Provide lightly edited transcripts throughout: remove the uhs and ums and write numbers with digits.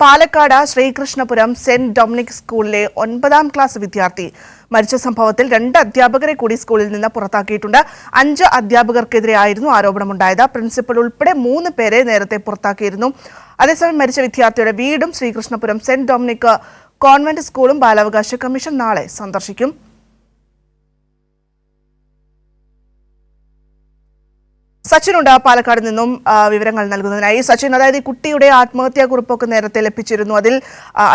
Palakkad Sreekrishnapuram saint Dominic സ്കൂളിലെ 9ാം class വിദ്യാർത്ഥി മരിച്ച സംഭവത്തിൽ 2 അധ്യാപകരെ കൂടി സ്കൂളിൽ നിന്ന് പുറത്താക്കിയിട്ടുണ്ട്. 5 അധ്യാപകർക്കെതിരെയായിരുന്നു ആരോപണമുണ്ടായത്. പ്രിൻസിപ്പൽ ഉൾപ്പെടെ 3 പേരെ നേരത്തെ പുറത്താക്കിയിരുന്നു. അതേസമയം മരിച്ച വിദ്യാർത്ഥിയുടെ വീടും ശ്രീകൃഷ്ണപുരം സെന്റ് ഡൊമിനിക് കോൺവെന്റ് സ്കൂളും ബാലാവകാശ കമ്മീഷൻ നാളെ സന്ദർശിക്കും. സച്ചിനുണ്ട് പാലക്കാട് നിന്നും വിവരങ്ങൾ നൽകുന്നതിനായി. സച്ചിൻ, അതായത് ഈ കുട്ടിയുടെ ആത്മഹത്യാ കുറിപ്പൊക്കെ നേരത്തെ ലഭിച്ചിരുന്നു. അതിൽ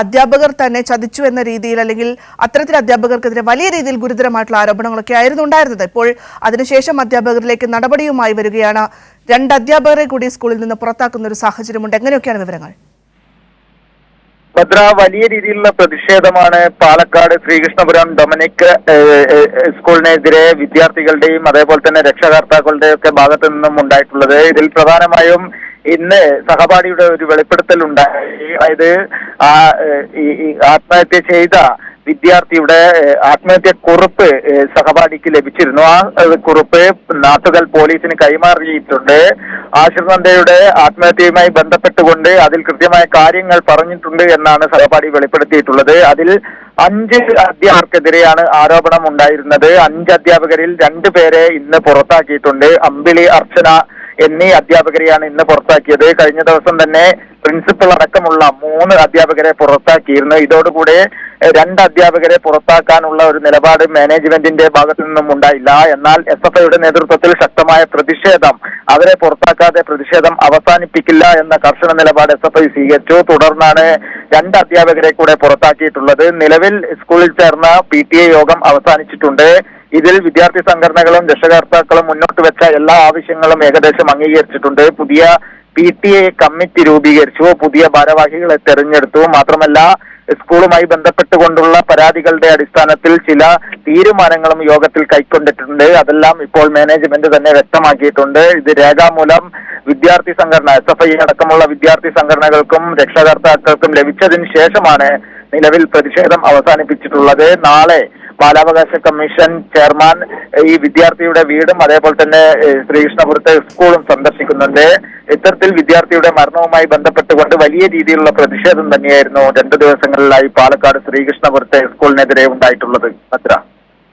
അധ്യാപകർ തന്നെ ചതിച്ചു എന്ന രീതിയിൽ, അല്ലെങ്കിൽ അത്തരത്തിൽ അധ്യാപകർക്കെതിരെ വലിയ രീതിയിൽ ഗുരുതരമായിട്ടുള്ള ആരോപണങ്ങളൊക്കെ ആയിരുന്നു ഉണ്ടായിരുന്നത്. ഇപ്പോൾ അതിനുശേഷം അധ്യാപകരിലേക്ക് നടപടിയുമായി വരികയാണ്. 2 അധ്യാപകരെ കൂടി സ്കൂളിൽ നിന്ന് പുറത്താക്കുന്ന ഒരു സാഹചര്യമുണ്ട്. എങ്ങനെയൊക്കെയാണ് വിവരങ്ങൾ? ഭദ്ര, വലിയ രീതിയിലുള്ള പ്രതിഷേധമാണ് പാലക്കാട് ശ്രീകൃഷ്ണപുരം ഡൊമിനിക് സ്കൂളിനെതിരെ വിദ്യാർത്ഥികളുടെയും അതേപോലെ തന്നെ രക്ഷകർത്താക്കളുടെയും ഒക്കെ ഭാഗത്തു നിന്നും ഉണ്ടായിട്ടുള്ളത്. ഇതിൽ പ്രധാനമായും ഇന്ന് സഹപാഠിയുടെ ഒരു വെളിപ്പെടുത്തൽ ഉണ്ടായി. അതായത് ആത്മഹത്യ ചെയ്ത വിദ്യാർത്ഥിയുടെ ആത്മഹത്യ കുറിപ്പ് സഹപാഠിക്ക് ലഭിച്ചിരുന്നു. ആ കുറിപ്പ് നാട്ടുകൽ പോലീസിന് കൈമാറിയിട്ടുണ്ട്. ആശ്രിതയുടെ ആത്മഹത്യയുമായി ബന്ധപ്പെട്ടുകൊണ്ട് അതിൽ കൃത്യമായ കാര്യങ്ങൾ പറഞ്ഞിട്ടുണ്ട് എന്നാണ് സഹപാഠി വെളിപ്പെടുത്തിയിട്ടുള്ളത്. അതിൽ 5 അധ്യാപകർക്കെതിരെയാണ് ആരോപണം ഉണ്ടായിരുന്നത്. 5 അധ്യാപകരിൽ 2 പേരെ ഇന്ന് പുറത്താക്കിയിട്ടുണ്ട്. അമ്പിളി, അർച്ചന എന്നീ അധ്യാപകരെയാണ് ഇന്ന് പുറത്താക്കിയത്. കഴിഞ്ഞ ദിവസം തന്നെ പ്രിൻസിപ്പൽ അടക്കമുള്ള 3 അധ്യാപകരെ പുറത്താക്കിയിരുന്നു. ഇതോടുകൂടെ 2 അധ്യാപകരെ പുറത്താക്കാനുള്ള ഒരു നിലപാട് മാനേജ്മെന്റിന്റെ ഭാഗത്തു നിന്നും ഉണ്ടായില്ല. എന്നാൽ SFIയുടെ നേതൃത്വത്തിൽ ശക്തമായ പ്രതിഷേധം, അവരെ പുറത്താക്കാതെ പ്രതിഷേധം അവസാനിപ്പിക്കില്ല എന്ന കർശന നിലപാട് SFI സ്വീകരിച്ചു. തുടർന്നാണ് 2 അധ്യാപകരെ കൂടെ പുറത്താക്കിയിട്ടുള്ളത്. നിലവിൽ സ്കൂളിൽ ചേർന്ന PTA യോഗം അവസാനിച്ചിട്ടുണ്ട്. ഇതിൽ വിദ്യാർത്ഥി സംഘടനകളും രക്ഷകർത്താക്കളും മുന്നോട്ട് വെച്ച എല്ലാ ആവശ്യങ്ങളും ഏകദേശം അംഗീകരിച്ചിട്ടുണ്ട്. പുതിയ PTA കമ്മിറ്റി രൂപീകരിച്ചു, പുതിയ ഭാരവാഹികളെ തെരഞ്ഞെടുത്തു. മാത്രമല്ല, സ്കൂളുമായി ബന്ധപ്പെട്ടുകൊണ്ടുള്ള പരാതികളുടെ അടിസ്ഥാനത്തിൽ ചില തീരുമാനങ്ങളും യോഗത്തിൽ കൈക്കൊണ്ടിട്ടുണ്ട്. അതെല്ലാം ഇപ്പോൾ മാനേജ്മെന്റ് തന്നെ വ്യക്തമാക്കിയിട്ടുണ്ട്. ഇത് രേഖാമൂലം വിദ്യാർത്ഥി സംഘടന, SFI അടക്കമുള്ള വിദ്യാർത്ഥി സംഘടനകൾക്കും രക്ഷകർത്താക്കൾക്കും ലഭിച്ചതിന് ശേഷമാണ് നിലവിൽ പ്രതിഷേധം അവസാനിപ്പിച്ചിട്ടുള്ളത്. നാളെ ബാലാവകാശ കമ്മീഷൻ ചെയർമാൻ ഈ വിദ്യാർത്ഥിയുടെ വീടും അതേപോലെ തന്നെ ശ്രീകൃഷ്ണപുരത്തെ സ്കൂളും സന്ദർശിക്കുന്നുണ്ട്. ഇത്തരത്തിൽ വിദ്യാർത്ഥിയുടെ മരണവുമായി ബന്ധപ്പെട്ടുകൊണ്ട് വലിയ രീതിയിലുള്ള പ്രതിഷേധം തന്നെയായിരുന്നു 2 ദിവസങ്ങളിലായി പാലക്കാട് ശ്രീകൃഷ്ണപുരത്തെ സ്കൂളിനെതിരെ ഉണ്ടായിട്ടുള്ളത്. ഭദ്ര.